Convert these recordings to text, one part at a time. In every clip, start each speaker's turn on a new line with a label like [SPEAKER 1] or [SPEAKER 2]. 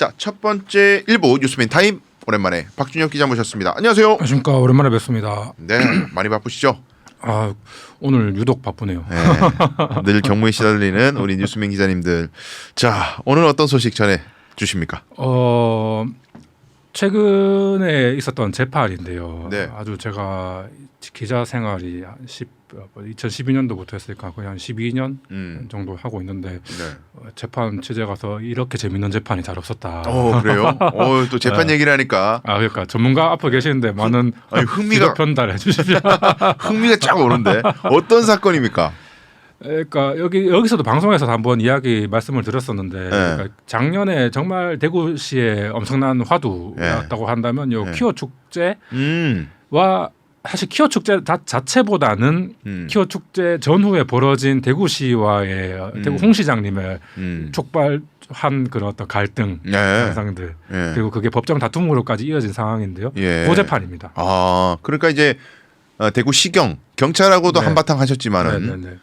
[SPEAKER 1] 자, 첫 번째 일부 뉴스맨 타임 오랜만에 박준혁 기자 모셨습니다. 안녕하세요.
[SPEAKER 2] 안녕하십니까. 오랜만에 뵙습니다.
[SPEAKER 1] 네, 많이 바쁘시죠?
[SPEAKER 2] 아, 오늘 유독 바쁘네요.
[SPEAKER 1] 네, 늘 경무에 시달리는 우리 뉴스맨 기자님들. 자, 오늘 어떤 소식 전해 주십니까?
[SPEAKER 2] 최근에 있었던 재판인데요.
[SPEAKER 1] 네.
[SPEAKER 2] 아주 제가 기자 생활이 2012년도부터 했으니까 거의 한 12년 정도 하고 있는데
[SPEAKER 1] 네.
[SPEAKER 2] 재판 취재 가서 이렇게 재밌는 재판이 잘 없었다.
[SPEAKER 1] 그래요? 또 재판 얘기를 하니까
[SPEAKER 2] 그러니까 전문가 앞에 계시는데 많은
[SPEAKER 1] 흥미가
[SPEAKER 2] 편달해 주십시오.
[SPEAKER 1] 흥미가 쫙 오는데 어떤 사건입니까?
[SPEAKER 2] 그러니까 여기서도 방송에서 한번 이야기 말씀을 드렸었는데 그러니까 작년에 정말 대구시에 엄청난 화두였다고 한다면 요 키워 축제와 사실 키워 축제 자체보다는 키워 축제 전후에 벌어진 대구시와의 대구 홍 시장님의 촉발한 그런 어떤 갈등 현상들 그리고 그게 법정 다툼으로까지 이어진 상황인데요. 그 재판입니다.
[SPEAKER 1] 그러니까 이제 대구시경 경찰하고도
[SPEAKER 2] 네.
[SPEAKER 1] 한바탕 하셨지만은.
[SPEAKER 2] 네네네.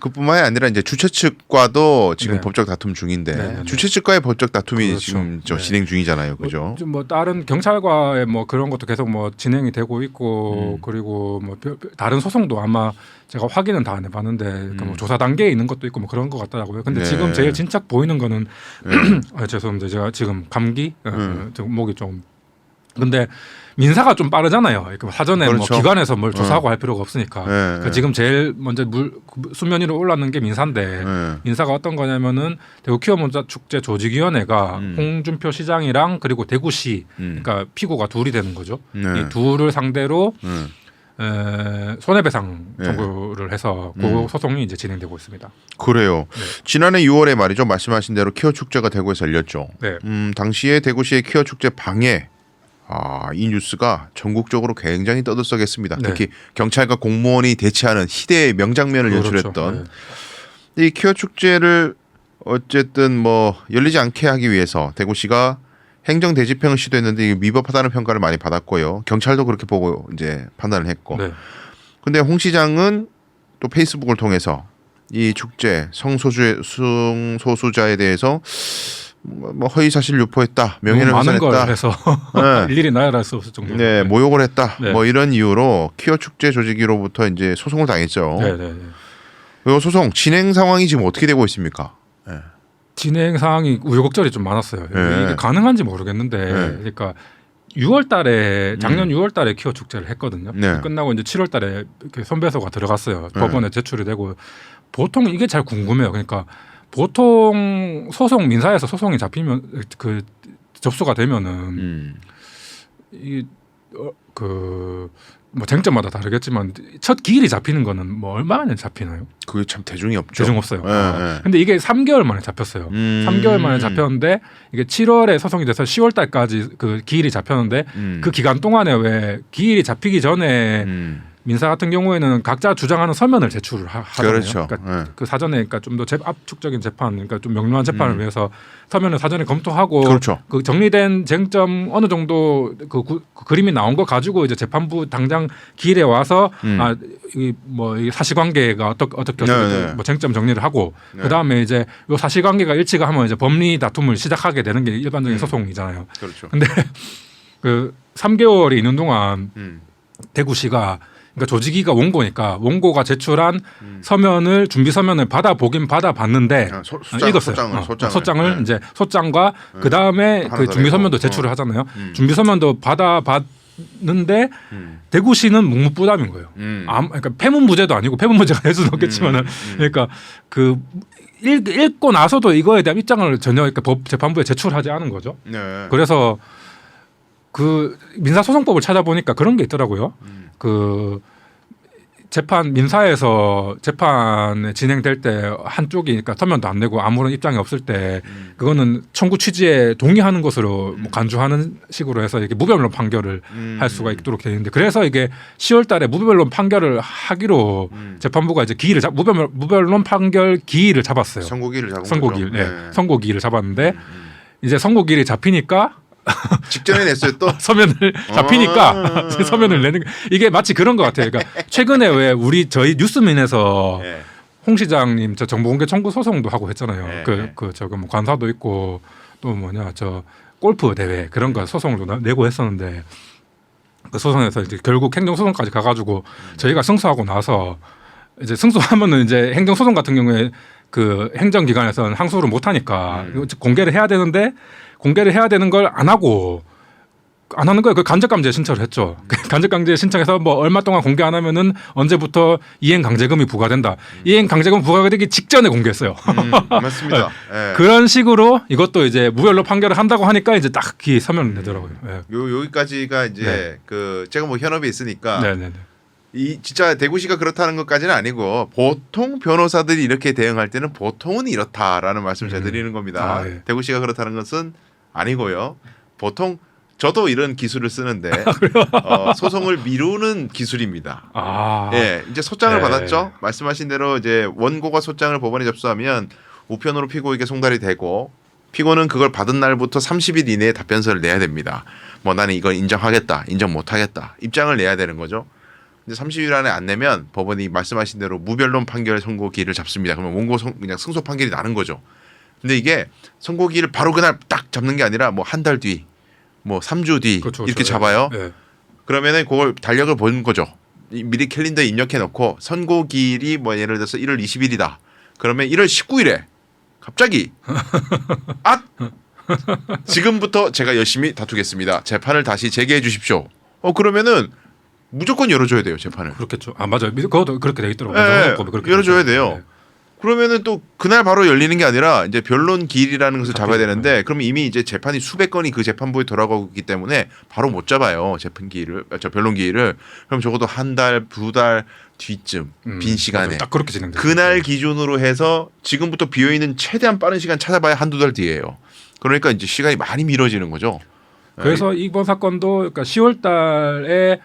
[SPEAKER 1] 그뿐만이 아니라 이제 주최 측과도 지금
[SPEAKER 2] 네.
[SPEAKER 1] 법적 다툼 중인데
[SPEAKER 2] 네네네.
[SPEAKER 1] 주최 측과의 법적 다툼이
[SPEAKER 2] 그렇죠.
[SPEAKER 1] 지금
[SPEAKER 2] 네.
[SPEAKER 1] 진행 중이잖아요, 그죠?
[SPEAKER 2] 뭐 다른 경찰과의 뭐 그런 것도 계속 뭐 진행이 되고 있고 그리고 뭐 다른 소송도 아마 제가 확인은 다 안 해봤는데 그러니까 뭐 조사 단계에 있는 것도 있고 뭐 그런 것 같더라고요. 근데
[SPEAKER 1] 네.
[SPEAKER 2] 지금 제일 진작 보이는 거는 죄송합니다. 제가 지금 감기 좀 목이 좀 근데 민사가 좀 빠르잖아요. 그러니까 사전에
[SPEAKER 1] 그렇죠.
[SPEAKER 2] 뭐 기관에서 뭘 조사하고 할 필요가 없으니까. 그러니까 지금 제일 먼저 수면 위로 올랐는 게 민사인데 민사가 어떤 거냐면은 대구 키워문자 축제 조직위원회가 홍준표 시장이랑 그리고 대구시 그러니까 피고가 둘이 되는 거죠. 이 둘을 상대로 손해배상 청구를 해서 그 소송이 이제 진행되고 있습니다.
[SPEAKER 1] 그래요.
[SPEAKER 2] 네.
[SPEAKER 1] 지난해 6월에 말이죠, 말씀하신 대로 키워 축제가 대구에서 열렸죠.
[SPEAKER 2] 네.
[SPEAKER 1] 당시에 대구시의 키워 축제 방해. 이 뉴스가 전국적으로 굉장히 떠들썩했습니다.
[SPEAKER 2] 네.
[SPEAKER 1] 특히 경찰과 공무원이 대치하는 희대의 명장면을
[SPEAKER 2] 그렇죠.
[SPEAKER 1] 연출했던 이 키워 축제를 어쨌든 뭐 열리지 않게 하기 위해서 대구시가 행정 대집행을 시도했는데 이게 위법하다는 평가를 많이 받았고요. 경찰도 그렇게 보고 이제 판단을 했고.
[SPEAKER 2] 네.
[SPEAKER 1] 근데 홍 시장은 또 페이스북을 통해서 이 축제 성소수자에 대해서 뭐 허위 사실 유포했다, 명예를
[SPEAKER 2] 많은 걸
[SPEAKER 1] 훼손했다,
[SPEAKER 2] 해서
[SPEAKER 1] 네.
[SPEAKER 2] 일일이 나열할 수 없을 정도로.
[SPEAKER 1] 네, 모욕을 했다,
[SPEAKER 2] 네.
[SPEAKER 1] 뭐 이런 이유로 키워 축제 조직위로부터 이제 소송을 당했죠.
[SPEAKER 2] 네네.
[SPEAKER 1] 이 소송 진행 상황이 지금 어떻게 되고 있습니까?
[SPEAKER 2] 진행 상황이 우여곡절이 좀 많았어요.
[SPEAKER 1] 네.
[SPEAKER 2] 이게 가능한지 모르겠는데,
[SPEAKER 1] 네.
[SPEAKER 2] 그러니까 6월달에 작년 6월달에 키워 축제를 했거든요.
[SPEAKER 1] 네.
[SPEAKER 2] 끝나고 이제 7월달에 손배소가 들어갔어요. 법원에 제출이 되고 보통 이게 잘 궁금해요. 그러니까 보통 소송 민사에서 소송이 잡히면 그 접수가 되면은 뭐 쟁점마다 다르겠지만 첫 기일이 잡히는 거는 뭐 얼마 만에 잡히나요?
[SPEAKER 1] 그게 참 대중이 없죠.
[SPEAKER 2] 대중 없어요.
[SPEAKER 1] 네.
[SPEAKER 2] 근데 이게 3개월 만에 잡혔어요. 3개월 만에 잡혔는데 이게 7월에 소송이 돼서 10월 달까지 그 기일이 잡혔는데 그 기간 동안에 왜 기일이 잡히기 전에 민사 같은 경우에는 각자 주장하는 서면을 제출을 하잖아요.
[SPEAKER 1] 그렇죠.
[SPEAKER 2] 그러니까 그 사전에 그러니까 좀 더 압축적인 재판, 그러니까 좀 명료한 재판을 위해서 서면을 사전에 검토하고
[SPEAKER 1] 그렇죠.
[SPEAKER 2] 그 정리된 쟁점 어느 정도 그 그림이 나온 거 가지고 이제 재판부 당장 기일에 와서 이 사실관계가 어떻게 뭐 쟁점 정리를 하고 그 다음에 이제 요 사실관계가 일치가 하면 이제 법리 다툼을 시작하게 되는 게 일반적인 소송이잖아요.
[SPEAKER 1] 그렇죠.
[SPEAKER 2] 근데 그 3개월이 있는 동안 대구시가 그러니까 조직위가 원고가 제출한 서면을 준비 서면을 받아보긴 받아봤는데 읽었어요. 소장을
[SPEAKER 1] 네.
[SPEAKER 2] 이제 소장과 그 다음에 그 준비 서면도 제출을 하잖아요. 준비 서면도 받아봤는데 대구시는 묵묵부답인 거예요. 그러니까 폐문부제도 아니고 폐문부제가 될 수는 없겠지만은 그러니까 그 읽고 나서도 이거에 대한 입장을 전혀 그러니까 재판부에 제출하지 않은 거죠.
[SPEAKER 1] 네.
[SPEAKER 2] 그래서 그 민사소송법을 찾아보니까 그런 게 있더라고요. 그 민사에서 재판에 진행될 때 한쪽이 그러니까 서면도 안 내고 아무런 입장이 없을 때 그거는 청구 취지에 동의하는 것으로 뭐 간주하는 식으로 해서 이렇게 무변론 판결을 할 수가 있도록 되어 있는데 그래서 이게 10월달에 무변론 판결을 하기로 재판부가 이제 무변론 판결 기일을 잡았어요.
[SPEAKER 1] 선고기를 잡은
[SPEAKER 2] 선고기일,
[SPEAKER 1] 거죠.
[SPEAKER 2] 네. 선고기일을 잡았는데 이제 선고기일이 잡히니까.
[SPEAKER 1] 직전에 냈어요 또
[SPEAKER 2] 서면을 잡히니까 서면을 내는 이게 마치 그런 것 같아요. 그러니까 최근에 왜 저희 뉴스민에서 홍 시장님 저 정보공개 청구 소송도 하고 했잖아요. 그 저거 뭐 관사도 있고 또 뭐냐 저 골프 대회 그런 거 소송을 내고 했었는데 그 소송에서 이제 결국 행정소송까지 가가지고 저희가 승소하고 나서 이제 승소하면은 이제 행정소송 같은 경우에 그 행정기관에서는 항소를 못 하니까 공개를 해야 되는데 공개를 해야 되는 걸 안 하고 안 하는 거예요. 그 간접강제 신청을 했죠. 간접강제 신청해서 뭐 얼마 동안 공개 안 하면은 언제부터 이행강제금이 부과된다. 이행강제금 부과되기 직전에 공개했어요.
[SPEAKER 1] 맞습니다. 예.
[SPEAKER 2] 그런 식으로 이것도 이제 무효로 판결을 한다고 하니까 이제 딱히 서면을 내더라고요. 예.
[SPEAKER 1] 여기까지가 이제
[SPEAKER 2] 네.
[SPEAKER 1] 그 제가 뭐 현업에 있으니까
[SPEAKER 2] 네네네.
[SPEAKER 1] 이 진짜 대구시가 그렇다는 것까지는 아니고 보통 변호사들이 이렇게 대응할 때는 보통은 이렇다라는 말씀을 제가 드리는 겁니다.
[SPEAKER 2] 아, 예.
[SPEAKER 1] 대구시가 그렇다는 것은 아니고요. 보통 저도 이런 기술을 쓰는데 소송을 미루는 기술입니다.
[SPEAKER 2] 아,
[SPEAKER 1] 예, 이제 소장을
[SPEAKER 2] 네.
[SPEAKER 1] 받았죠. 말씀하신 대로 이제 원고가 소장을 법원에 접수하면 우편으로 피고에게 송달이 되고 피고는 그걸 받은 날부터 30일 이내에 답변서를 내야 됩니다. 뭐 나는 이걸 인정하겠다, 인정 못하겠다 입장을 내야 되는 거죠. 근데 30일 안에 안 내면 법원이 말씀하신 대로 무변론 판결 선고기일을 잡습니다. 그러면 원고 그냥 승소 판결이 나는 거죠. 근데 이게 선고기일을 바로 그날 딱 잡는 게 아니라 뭐 한 달 뒤, 뭐 3주 뒤
[SPEAKER 2] 그렇죠,
[SPEAKER 1] 이렇게
[SPEAKER 2] 그렇죠.
[SPEAKER 1] 잡아요.
[SPEAKER 2] 예.
[SPEAKER 1] 그러면은 그걸 달력을 보는 거죠. 미리 캘린더에 입력해 놓고 선고기일이 뭐 예를 들어서 1월 20일이다. 그러면 1월 19일에 갑자기 아 지금부터 제가 열심히 다투겠습니다. 재판을 다시 재개해 주십시오. 그러면은 무조건 열어줘야 돼요 재판을.
[SPEAKER 2] 그렇겠죠. 아 맞아요. 그것도 그렇게 돼 있더라고요.
[SPEAKER 1] 네,
[SPEAKER 2] 그렇게
[SPEAKER 1] 열어줘야
[SPEAKER 2] 돼 있어요.
[SPEAKER 1] 돼요. 그러면은 또 그날 바로 열리는 게 아니라 이제 변론 기일이라는 것을 잡아야 되는데 그럼 이미 이제 재판이 수백 건이 그 재판부에 돌아가고 있기 때문에 바로 못 잡아요 재판 기일을 변론 기일을. 그럼 적어도 한 달, 두 달 뒤쯤 빈 시간에
[SPEAKER 2] 맞아요. 딱 그렇게 진행돼요.
[SPEAKER 1] 그날 기준으로 해서 지금부터 비어 있는 최대한 빠른 시간 찾아봐야 한두 달 뒤에요. 그러니까 이제 시간이 많이 미뤄지는 거죠.
[SPEAKER 2] 그래서 이번 사건도 그러니까 10월 달에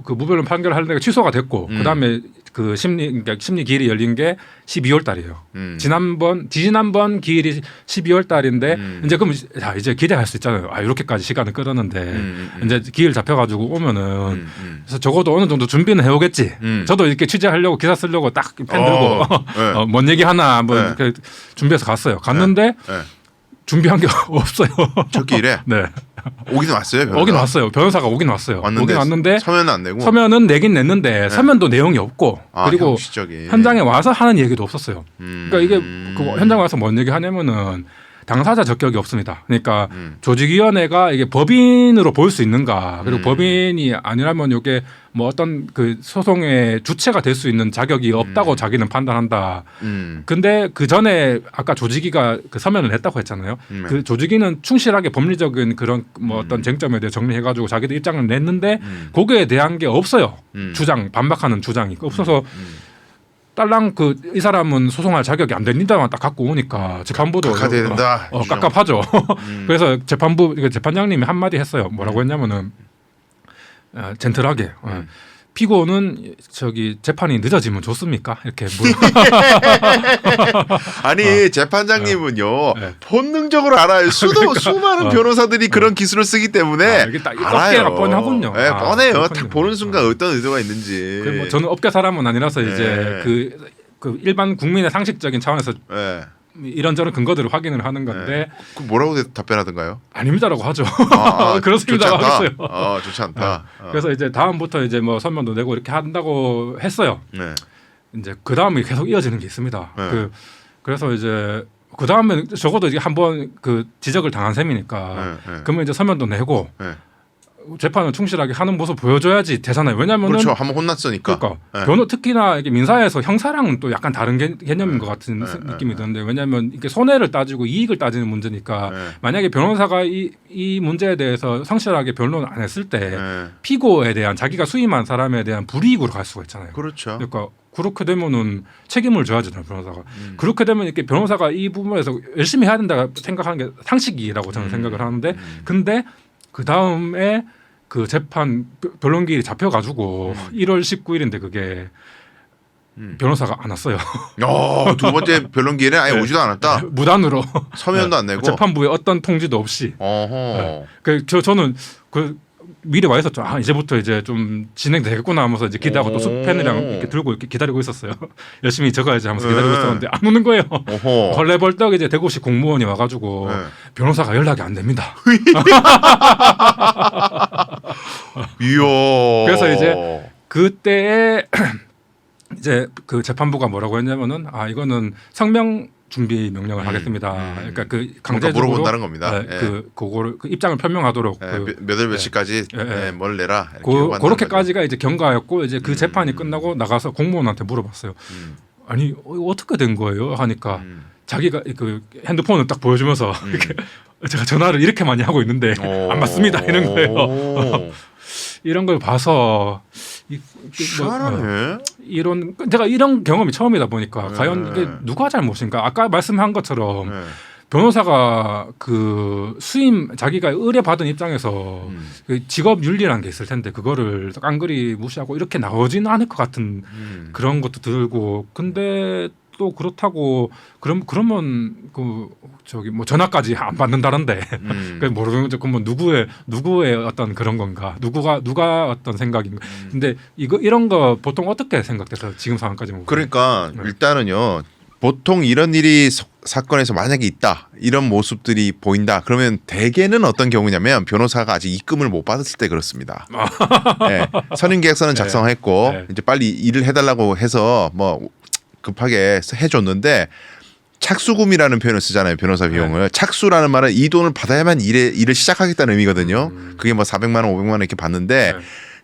[SPEAKER 2] 그 무변론 판결을 하려다가 취소가 됐고 그다음에 그 그러니까 심리 기일이 열린 게 12월 달이에요. 지난번 기일이 12월 달인데 이제 그럼 이제 기대할 수 있잖아요. 아 이렇게까지 시간을 끌었는데 이제 기일 잡혀가지고 오면은 그래서 적어도 어느 정도 준비는 해오겠지. 저도 이렇게 취재하려고 기사 쓰려고 딱 펜 들고
[SPEAKER 1] 네.
[SPEAKER 2] 뭔 얘기 하나 뭐
[SPEAKER 1] 네.
[SPEAKER 2] 이렇게 준비해서 갔어요. 갔는데
[SPEAKER 1] 네.
[SPEAKER 2] 준비한 게 없어요.
[SPEAKER 1] 첫 기일에
[SPEAKER 2] 네.
[SPEAKER 1] 오긴 왔어요. 변호사?
[SPEAKER 2] 오긴 왔어요. 변호사가 오긴 왔어요. 오긴 왔는데
[SPEAKER 1] 서면은 안 내고
[SPEAKER 2] 서면은 내긴 냈는데 서면도 내용이 없고 그리고
[SPEAKER 1] 형식적인.
[SPEAKER 2] 현장에 와서 하는 얘기도 없었어요. 그러니까 이게 그 현장에 와서 뭔 얘기 하냐면은 당사자 적격이 없습니다. 그러니까 조직위원회가 이게 법인으로 볼 수 있는가 그리고 법인이 아니라면 이게 뭐 어떤 그 소송의 주체가 될 수 있는 자격이 없다고 자기는 판단한다. 근데 그 전에 아까 조직위가 그 서면을 냈다고 했잖아요. 그 조직위는 충실하게 법리적인 그런 뭐 어떤 쟁점에 대해 정리해가지고 자기들 입장을 냈는데 거기에 대한 게 없어요. 주장 반박하는 주장이 없어서. 딸랑 그 이 사람은 소송할 자격이 안 됩니다만 딱 갖고 오니까 재판부도
[SPEAKER 1] 각하돼야 된다.
[SPEAKER 2] 깝깝하죠. 그래서 재판장님이 한마디 했어요. 뭐라고 했냐면은 젠틀하게 피고는 저기 재판이 늦어지면 좋습니까? 이렇게
[SPEAKER 1] 아니 재판장님은요
[SPEAKER 2] 네.
[SPEAKER 1] 본능적으로 알아요. 수많은 변호사들이 그런 기술을 쓰기 때문에
[SPEAKER 2] 이게 딱
[SPEAKER 1] 알아요.
[SPEAKER 2] 업계가 뻔하군요.
[SPEAKER 1] 네, 뻔해요.
[SPEAKER 2] 그렇군요.
[SPEAKER 1] 딱 보는 순간 어떤 의도가 있는지.
[SPEAKER 2] 뭐 저는 업계 사람은 아니라서
[SPEAKER 1] 네.
[SPEAKER 2] 이제 그 일반 국민의 상식적인 차원에서
[SPEAKER 1] 네.
[SPEAKER 2] 이런저런 근거들을 확인을 하는 건데
[SPEAKER 1] 그 뭐라고 답변하던가요?
[SPEAKER 2] 아닙니다라고 하죠.
[SPEAKER 1] 좋지
[SPEAKER 2] 그렇습니다라고
[SPEAKER 1] 않다.
[SPEAKER 2] 하겠어요.
[SPEAKER 1] 좋지 않다.
[SPEAKER 2] 그래서 이제 다음부터 이제 뭐 서면도 내고 이렇게 한다고 했어요.
[SPEAKER 1] 네.
[SPEAKER 2] 이제 그 다음에 계속 이어지는 게 있습니다.
[SPEAKER 1] 네.
[SPEAKER 2] 그래서 이제 그 다음에 적어도 이제 한번 그 지적을 당한 셈이니까
[SPEAKER 1] 네.
[SPEAKER 2] 그러면 이제 서면도 내고
[SPEAKER 1] 네.
[SPEAKER 2] 재판을 충실하게 하는 모습 보여줘야지 되잖아요. 왜냐하면은
[SPEAKER 1] 그렇죠. 한번 혼났으니까.
[SPEAKER 2] 그러니까
[SPEAKER 1] 네.
[SPEAKER 2] 변호 특히나 이게 민사에서 형사랑은 또 약간 다른 개념인 것 같은 느낌이 드는데 왜냐하면 이게 손해를 따지고 이익을 따지는 문제니까 만약에 변호사가 이 문제에 대해서 성실하게 변론을 안 했을 때 피고에 대한 자기가 수임한 사람에 대한 불이익으로 갈 수가 있잖아요.
[SPEAKER 1] 그렇죠.
[SPEAKER 2] 그러니까 그렇게 되면은 책임을 져야죠, 변호사가. 그렇게 되면 이렇게 변호사가 이 부분에서 열심히 해야 된다 생각하는 게 상식이라고 저는 생각을 하는데, 근데 그 다음에 그 재판 변론기일이 잡혀가지고 1월 19일인데 그게 변호사가 안 왔어요.
[SPEAKER 1] 두 번째 변론 기일에 아예
[SPEAKER 2] 네.
[SPEAKER 1] 오지도 않았다.
[SPEAKER 2] 무단으로
[SPEAKER 1] 서면도 안 내고.
[SPEAKER 2] 재판부에 어떤 통지도 없이.
[SPEAKER 1] 어허.
[SPEAKER 2] 저는 그 미리 와 있었죠. 아 이제부터 이제 좀 진행되겠구나 하면서 이제 기대하고 또 펜이랑 이렇게 들고 이렇게 기다리고 있었어요. 열심히 적어야지 하면서 기다리고 있었는데 안 오는 거예요. 벌레벌떡 이제 대구시 공무원이 와가지고 변호사가 연락이 안 됩니다.
[SPEAKER 1] 이야.
[SPEAKER 2] 그래서 이제 그때에 이제 그 재판부가 뭐라고 했냐면은 아 이거는 성명 준비 명령을 하겠습니다. 그러니까 그 강제적으로
[SPEAKER 1] 물어본다는 겁니다.
[SPEAKER 2] 네, 그거를 그 입장을 표명하도록
[SPEAKER 1] 몇월 며칠까지 뭘 내라.
[SPEAKER 2] 그렇게까지가 이제 경과였고 이제 그 재판이 끝나고 나가서 공무원한테 물어봤어요. 아니 어떻게 된 거예요? 하니까 자기가 그 핸드폰을 딱 보여주면서 이렇게 제가 전화를 이렇게 많이 하고 있는데 안 받습니다 이런 거예요. 이런 걸 봐서
[SPEAKER 1] 희한하네.
[SPEAKER 2] 이런 제가 이런 경험이 처음이다 보니까 과연 이게 누가 잘못인가? 아까 말씀한 것처럼 변호사가 그 수임 자기가 의뢰받은 입장에서 그 직업 윤리라는 게 있을 텐데 그거를 깡그리 무시하고 이렇게 나오지는 않을 것 같은 그런 것도 들고 근데 또 그렇다고 그러면 그 저기 뭐 전화까지 안 받는다는데 모르는 거죠. 그러면 누구의 어떤 그런 건가? 누가 어떤 생각인가? 근데 이런 거 보통 어떻게 생각돼서 지금 상황까지 보면
[SPEAKER 1] 그러니까 일단은요. 보통 이런 일이 사건에서 만약에 있다 이런 모습들이 보인다 그러면 대개는 어떤 경우냐면 변호사가 아직 입금을 못 받았을 때 그렇습니다. 네, 선임계약서는 작성했고 이제 빨리 일을 해달라고 해서 뭐 급하게 해줬는데 착수금이라는 표현을 쓰잖아요. 변호사 비용을. 착수라는 말은 이 돈을 받아야만 일을 시작하겠다는 의미거든요. 그게 뭐 400만 원 500만 원 이렇게 받는데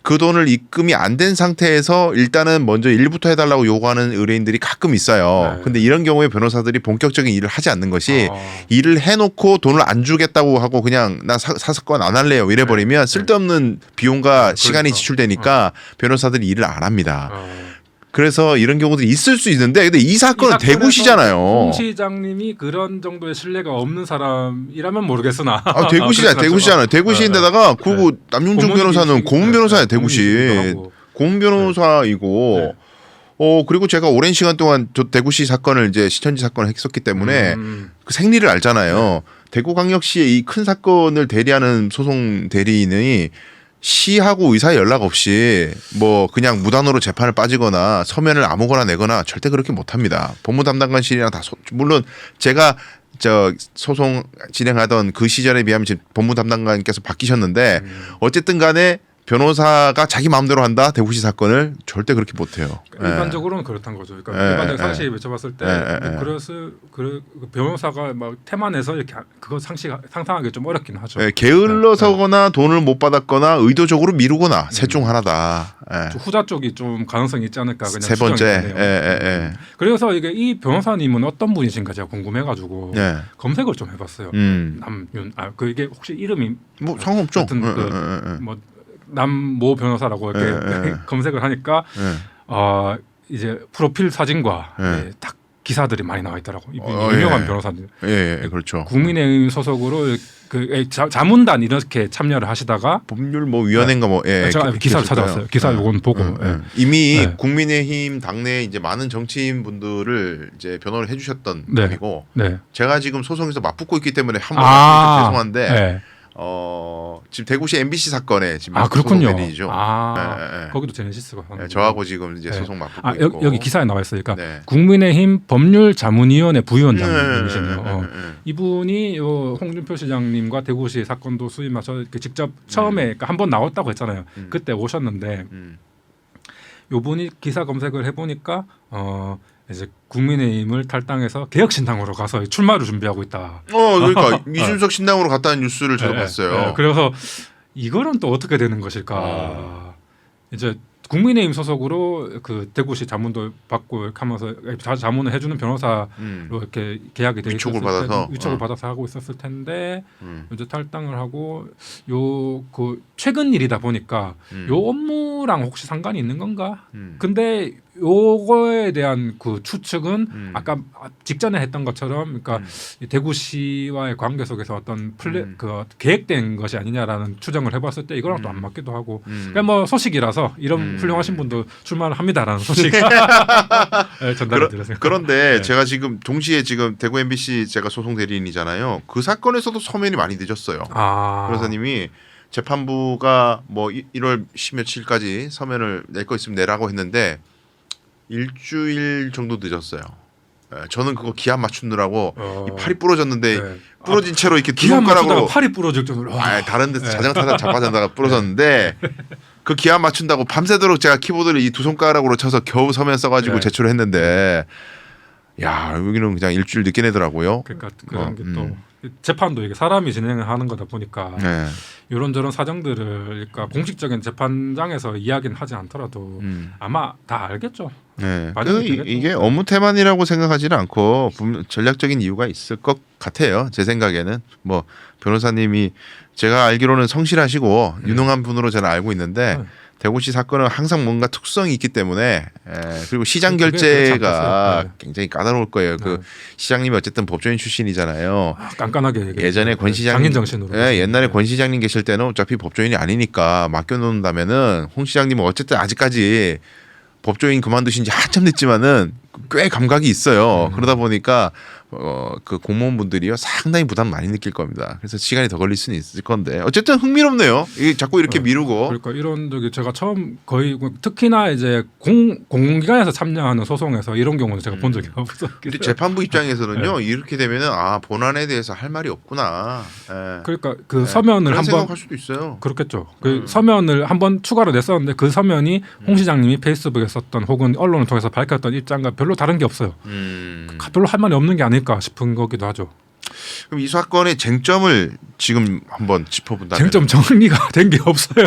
[SPEAKER 1] 그 돈을 입금이 안 된 상태에서 일단은 먼저 일부터 해달라고 요구하는 의뢰인들이 가끔 있어요. 근데 이런 경우에 변호사들이 본격적인 일을 하지 않는 것이 일을 해놓고 돈을 안 주겠다고 하고 그냥 나 사건 안 할래요 이래버리면 쓸데없는 비용과 시간이 지출되니까 변호사들이 일을 안 합니다. 그래서 이런 경우들이 있을 수 있는데 근데 이 사건은 대구시잖아요.
[SPEAKER 2] 홍 시장님이 그런 정도의 신뢰가 없는 사람이라면 모르겠으나
[SPEAKER 1] 대구시잖아요. 대구시인데다가 그리고 남윤중 변호사는 고문 변호사예요. 대구시 고문 변호사이고 그리고 제가 오랜 시간 동안 저 대구시 사건을 이제 시천지 사건을 했었기 때문에 그 생리를 알잖아요. 대구광역시의 이 큰 사건을 대리하는 소송 대리인이 시하고 의사의 연락 없이 뭐 그냥 무단으로 재판을 빠지거나 서면을 아무거나 내거나 절대 그렇게 못합니다. 법무 담당관실이랑 다 물론 제가 저 소송 진행하던 그 시절에 비하면 지금 법무 담당관께서 바뀌셨는데 어쨌든 간에 변호사가 자기 마음대로 한다 대구시 사건을 절대 그렇게 못해요.
[SPEAKER 2] 일반적으로는 그렇다는 거죠. 그러니까 일반적인 상식에 비춰봤을 때 그래서 그 변호사가 막 태만해서 이렇게 그거 상상하기 좀 어렵긴 하죠.
[SPEAKER 1] 게을러서거나 돈을 못 받았거나 의도적으로 미루거나 셋 중 하나다.
[SPEAKER 2] 후자 쪽이 좀 가능성이 있지 않을까 그냥
[SPEAKER 1] 세 번째.
[SPEAKER 2] 그래서 이게 이 변호사님은 어떤 분이신가 제가 궁금해가지고 검색을 좀 해봤어요. 남윤 그게 혹시 이름이
[SPEAKER 1] 뭐 상관없죠.
[SPEAKER 2] 뭐 남모 변호사라고 이렇게 검색을 하니까 이제 프로필 사진과 딱 기사들이 많이 나와 있더라고. 이분이 유명한 변호사님.
[SPEAKER 1] 그렇죠.
[SPEAKER 2] 국민의힘 소속으로 그 자문단 이렇게 참여를 하시다가
[SPEAKER 1] 법률 뭐 위원회인가 뭐
[SPEAKER 2] 제가 기사를 찾아왔어요. 기사 요건 보고
[SPEAKER 1] 이미 국민의힘 당내 이제 많은 정치인 분들을 이제 변호를 해주셨던 분이고 제가 지금 소송에서 맞붙고 있기 때문에 한번 죄송한데. 지금 대구시 MBC 사건에 지금
[SPEAKER 2] 그렇군요.
[SPEAKER 1] 소송대리죠.
[SPEAKER 2] 거기도 제네시스가
[SPEAKER 1] 저하고 지금 이제 소송 맞붙고 있고.
[SPEAKER 2] 여기 기사에 나와 있으니까 국민의힘 법률자문위원회 부위원장님이시네요. 이분이 홍준표 시장님과 대구시 사건도 수임하셔 직접 처음에 그러니까 한번 나왔다고 했잖아요. 그때 오셨는데 요분이 기사 검색을 해보니까 이제 국민의힘을 탈당해서 개혁신당으로 가서 출마를 준비하고 있다.
[SPEAKER 1] 그러니까 이준석 신당으로 갔다는 뉴스를 저도 봤어요.
[SPEAKER 2] 그래서 이거는 또 어떻게 되는 것일까? 이제 국민의힘 소속으로 그 대구시 자문도 받고 이렇게 하면서 자문을 해주는 변호사로 이렇게 계약이 돼
[SPEAKER 1] 위촉을 받아서
[SPEAKER 2] 위촉을 받아서 하고 있었을 텐데 이제 탈당을 하고 그 최근 일이다 보니까 요 업무랑 혹시 상관이 있는 건가? 근데 요거에 대한 그 추측은 아까 직전에 했던 것처럼 그러니까 대구시와의 관계 속에서 어떤 그 계획된 것이 아니냐라는 추정을 해봤을 때 이거랑 또 안 맞기도 하고 그러니까 뭐 소식이라서 이런 훌륭하신 분도 출마를 합니다라는 소식 전달을 드렸습니다.
[SPEAKER 1] 그런데 제가 지금 동시에 지금 대구 MBC 제가 소송 대리인이잖아요. 그 사건에서도 서면이 많이 늦었어요. 변호사님이 재판부가 뭐 1월 10며칠까지 서면을 낼 거 있으면 내라고 했는데 일주일 정도 늦었어요. 저는 그거 기한 맞추느라고 이 팔이 부러졌는데
[SPEAKER 2] 네.
[SPEAKER 1] 부러진 채로 이렇게 두
[SPEAKER 2] 기한 맞추다가
[SPEAKER 1] 손가락으로
[SPEAKER 2] 팔이 부러질 정도로.
[SPEAKER 1] 다른 데서 자전거 타다 자빠졌다가 부러졌는데 그 기한 맞춘다고 밤새도록 제가 키보드를 이 두 손가락으로 쳐서 겨우 서면 써가지고
[SPEAKER 2] 네.
[SPEAKER 1] 제출을 했는데 야 여기는 그냥 일주일 늦게 내더라고요.
[SPEAKER 2] 그러니까 그런 게 또 재판도 이게 사람이 진행을 하는 거다 보니까
[SPEAKER 1] 네.
[SPEAKER 2] 이런저런 사정들을 그러니까 공식적인 재판장에서 이야기는 하지 않더라도 아마 다 알겠죠.
[SPEAKER 1] 네.
[SPEAKER 2] 반영이 되겠죠.
[SPEAKER 1] 이게 업무 태만이라고 생각하지는 않고 전략적인 이유가 있을 것 같아요. 제 생각에는 뭐 변호사님이 제가 알기로는 성실하시고 유능한 분으로 저는 알고 있는데 대구시 사건은 항상 뭔가 특성이 있기 때문에 그리고 시장 결제가
[SPEAKER 2] 네.
[SPEAKER 1] 굉장히 까다로울 거예요. 그 시장님이 어쨌든 법조인 출신이잖아요.
[SPEAKER 2] 깐깐하게
[SPEAKER 1] 예전에 권 시장님
[SPEAKER 2] 장인 정신으로.
[SPEAKER 1] 옛날에 권 시장님 계실 때는 어차피 법조인이 아니니까 맡겨놓는다면은 홍 시장님은 어쨌든 아직까지 법조인 그만두신 지 한참 됐지만은 꽤 감각이 있어요. 그러다 보니까 그 공무원분들이요 상당히 부담 많이 느낄 겁니다. 그래서 시간이 더 걸릴 수는 있을 건데 어쨌든 흥미롭네요. 이게 자꾸 이렇게 미루고.
[SPEAKER 2] 그러니까 이런 저기 제가 처음 거의 특히나 이제 공공기관에서 참여하는 소송에서 이런 경우는 제가 본 적이 없어요.
[SPEAKER 1] 근데 재판부 입장에서는요 이렇게 되면은 본안에 대해서 할 말이 없구나.
[SPEAKER 2] 그러니까 그 서면을
[SPEAKER 1] 그런
[SPEAKER 2] 한번
[SPEAKER 1] 생각할 수도 있어요.
[SPEAKER 2] 그렇겠죠. 그 서면을 한번 추가로 냈었는데 그 서면이 홍 시장님이 페이스북에 썼던 혹은 언론을 통해서 밝혔던 입장과 별로 다른 게 없어요. 별로 할 말이 없는 게 아닐까 싶은 거기도 하죠.
[SPEAKER 1] 그럼 이 사건의 쟁점을 지금 한번 짚어본다면
[SPEAKER 2] 쟁점 정리가 된 게 없어요.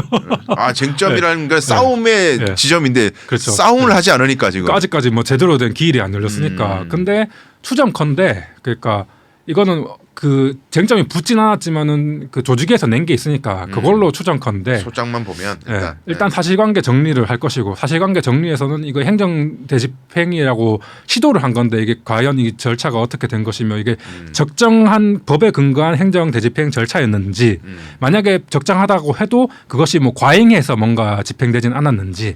[SPEAKER 1] 쟁점이라는 건 싸움의
[SPEAKER 2] 네.
[SPEAKER 1] 지점인데
[SPEAKER 2] 그렇죠.
[SPEAKER 1] 싸움을 하지 않으니까 지금.
[SPEAKER 2] 그러니까 아직까지 뭐 제대로 된 기일이 안 열렸으니까. 근데 추정컨대 그러니까 이거는 그 쟁점이 붙진 않았지만은 그 조직에서 낸 게 있으니까 그걸로 추정컨대
[SPEAKER 1] 소장만 보면
[SPEAKER 2] 일단 사실관계 정리를 할 것이고 사실관계 정리에서는 이거 행정대집행위라고 시도를 한 건데 이게 과연 이 절차가 어떻게 된 것이며 이게 적정한 법에 근거한 행정대집행 절차였는지 만약에 적정하다고 해도 그것이 뭐 과잉해서 뭔가 집행되진 않았는지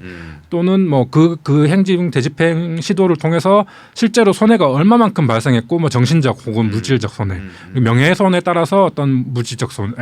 [SPEAKER 2] 또는 뭐 그 행정대집행 시도를 통해서 실제로 손해가 얼마만큼 발생했고 뭐 정신적 혹은 물질적 손해 명예훼손에 따라서 어떤 물질적 손해,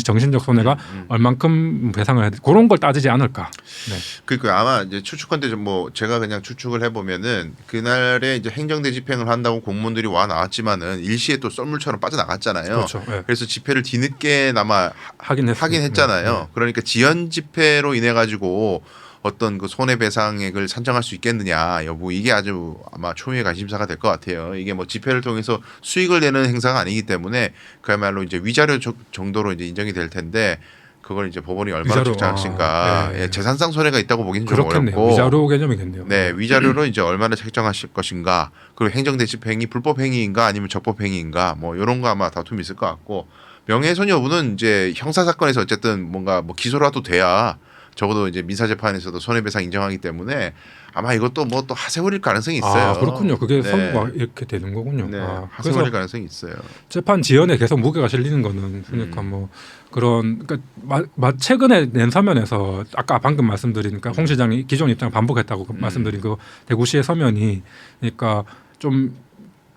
[SPEAKER 2] 정신적 손해가 얼만큼 배상을 해야 돼 그런 걸 따지지 않을까. 네.
[SPEAKER 1] 그러니까 아마 이제 추측컨대 뭐 제가 그냥 추측을 해보면은 그날에 이제 행정대집행을 한다고 공무원들이 와 나왔지만은 일시에 또 썰물처럼 빠져나갔잖아요.
[SPEAKER 2] 그렇죠. 네.
[SPEAKER 1] 그래서 집회를 뒤늦게나마 하긴 했잖아요.
[SPEAKER 2] 네.
[SPEAKER 1] 그러니까 지연 집회로 인해 가지고 어떤 그 손해배상액을 산정할 수 있겠느냐 여부 이게 아주 아마 초유의 관심사가 될 것 같아요. 이게 뭐 집회를 통해서 수익을 내는 행사가 아니기 때문에 그야말로 이제 위자료 정도로 이제 인정이 될 텐데 그걸 이제 법원이 얼마나 책정하신가 재산상 손해가 있다고 보기는 좀 어렵고
[SPEAKER 2] 위자료 개념이겠네요.
[SPEAKER 1] 네, 위자료로 이제 얼마나 책정하실 것인가 그리고 행정대집행이 불법행위인가 아니면 적법행위인가 뭐 이런 거 아마 다툼이 있을 것 같고 명예훼손 여부는 이제 형사사건에서 어쨌든 뭔가 뭐 기소라도 돼야 적어도 이제 민사재판에서도 손해배상 인정하기 때문에 아마 이것도 뭐 또 하세월일 가능성이 있어요.
[SPEAKER 2] 그렇군요. 그게 선고가 이렇게 되는 거군요.
[SPEAKER 1] 네, 하세월일 가능성이 있어요.
[SPEAKER 2] 재판 지연에 계속 무게가 실리는 거는 그러니까 뭐 그런 그러니까 최근에 낸 서면에서 아까 방금 말씀드리니까 홍 시장이 기존 입장을 반복했다고 말씀드린 그 대구시의 서면이 그러니까 좀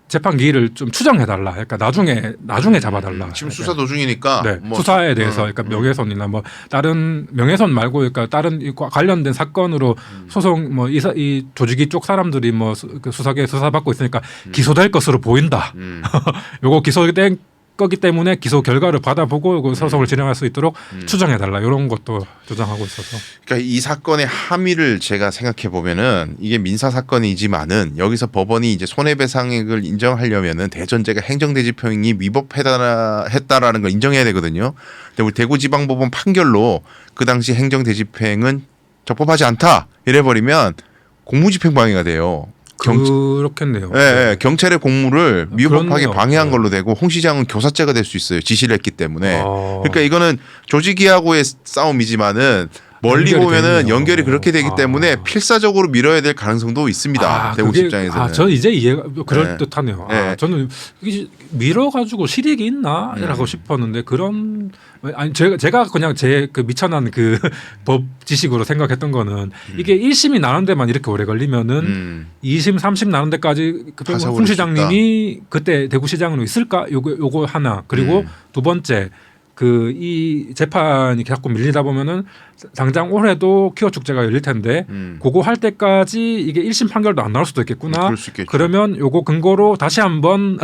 [SPEAKER 2] 재판 기일을 좀 추정해달라. 그러니까 나중에 잡아달라.
[SPEAKER 1] 지금 수사 도중이니까
[SPEAKER 2] 네,
[SPEAKER 1] 뭐
[SPEAKER 2] 수사에 대해서 그러니까 명예훼손이나 뭐 다른 명예훼손 말고 그러니까 다른 관련된 사건으로 소송 뭐 이 조직이 쪽 사람들이 뭐 그 수사계 수사받고 있으니까 기소될 것으로 보인다. 요거 기소된 거기 때문에 기소 결과를 받아보고 그 소송을 진행할 수 있도록 추정해달라 이런 것도 주장하고 있어서.
[SPEAKER 1] 그러니까 이 사건의 함의를 제가 생각해 보면은 이게 민사 사건이지만은 여기서 법원이 이제 손해배상액을 인정하려면은 대전제가 행정대집행위 위법했다라는 걸 인정해야 되거든요. 근데 우리 대구지방법원 판결로 그 당시 행정대집행은 적법하지 않다 이래버리면 공무집행방해가 돼요.
[SPEAKER 2] 그렇겠네요.
[SPEAKER 1] 네, 경찰의 공무를 미흡하게
[SPEAKER 2] 그렇네요.
[SPEAKER 1] 방해한 걸로 되고 홍 시장은 교사죄가 될 수 있어요. 지시를 했기 때문에. 그러니까 이거는 조직이하고의 싸움이지만은 멀리 보면은
[SPEAKER 2] 되네요.
[SPEAKER 1] 연결이 그렇게 되기 때문에 필사적으로 밀어야 될 가능성도 있습니다. 대구 입장에서는.
[SPEAKER 2] 저는 이제 이해가 그럴 듯하네요.
[SPEAKER 1] 네.
[SPEAKER 2] 저는 이게 밀어가지고 실익이 있나라고 싶었는데 그런 아니 제가 그냥 제 그 미천한 그 법 지식으로 생각했던 거는 이게 1심이 나는 데만 이렇게 오래 걸리면은 2심, 3심 나는 데까지 홍 시장님이 그때 대구시장으로 있을까? 요거 하나 그리고 두 번째 이 재판이 자꾸 밀리다 보면은 당장 올해도 퀴어 축제가 열릴 텐데 그거 할 때까지 이게 1심 판결도 안 나올 수도 있겠구나.
[SPEAKER 1] 그럴 수 있겠죠.
[SPEAKER 2] 그러면 요거 근거로 다시 한번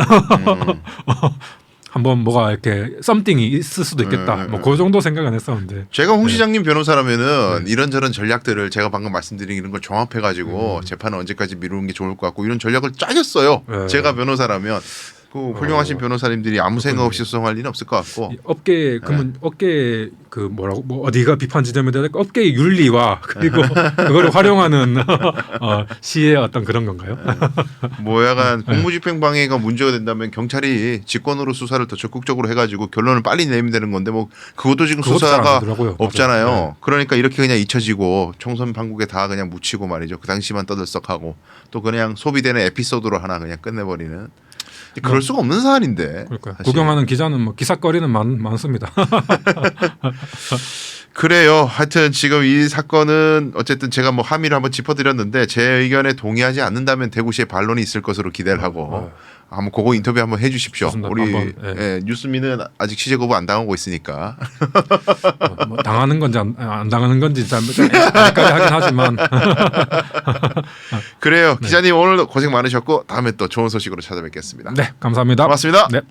[SPEAKER 2] 한번 뭐가 이렇게 썸띵이 있을 수도 있겠다. 뭐 그 정도 생각은 했었는데.
[SPEAKER 1] 제가 홍 시장님 변호사라면은 이런저런 전략들을 제가 방금 말씀드린 이런 걸 종합해가지고 재판을 언제까지 미루는 게 좋을 것 같고 이런 전략을 짜겠어요. 제가 변호사라면. 그 훌륭하신 변호사님들이 아무 생각 없이 소송할 리는 없을 것 같고.
[SPEAKER 2] 업계 그러면 업계 그 뭐라고 뭐 어디가 비판 지점이 될까? 업계의 윤리와 그리고 그거를 활용하는 시의 어떤 그런 건가요?
[SPEAKER 1] 뭐 약간 공무집행방해가 문제가 된다면 경찰이 직권으로 수사를 더 적극적으로 해가지고 결론을 빨리 내면 되는 건데 뭐 그것도 지금
[SPEAKER 2] 그것도
[SPEAKER 1] 수사가
[SPEAKER 2] 잘안 하더라고요.
[SPEAKER 1] 없잖아요.
[SPEAKER 2] 네.
[SPEAKER 1] 그러니까 이렇게 그냥 잊혀지고 총선 판국에 다 그냥 묻히고 말이죠. 그 당시만 떠들썩하고 또 그냥 소비되는 에피소드로 하나 그냥 끝내버리는. 그럴 수가 없는 사안인데.
[SPEAKER 2] 그러니까요. 구경하는 기자는 뭐 기사거리는 많습니다.
[SPEAKER 1] 그래요. 하여튼 지금 이 사건은 어쨌든 제가 뭐 함의를 한번 짚어드렸는데 제 의견에 동의하지 않는다면 대구시에 반론이 있을 것으로 기대를 하고 한번 그거 인터뷰 한번 해주십시오.
[SPEAKER 2] 좋습니다.
[SPEAKER 1] 우리
[SPEAKER 2] 한번,
[SPEAKER 1] 예, 뉴스미는 아직 취재 거부 안 당하고 있으니까.
[SPEAKER 2] 뭐 당하는 건지 안 당하는 건지 잘까지 하긴 하지만.
[SPEAKER 1] 그래요. 기자님 오늘 고생 많으셨고 다음에 또 좋은 소식으로 찾아뵙겠습니다.
[SPEAKER 2] 네, 감사합니다.
[SPEAKER 1] 고맙습니다.
[SPEAKER 2] 네.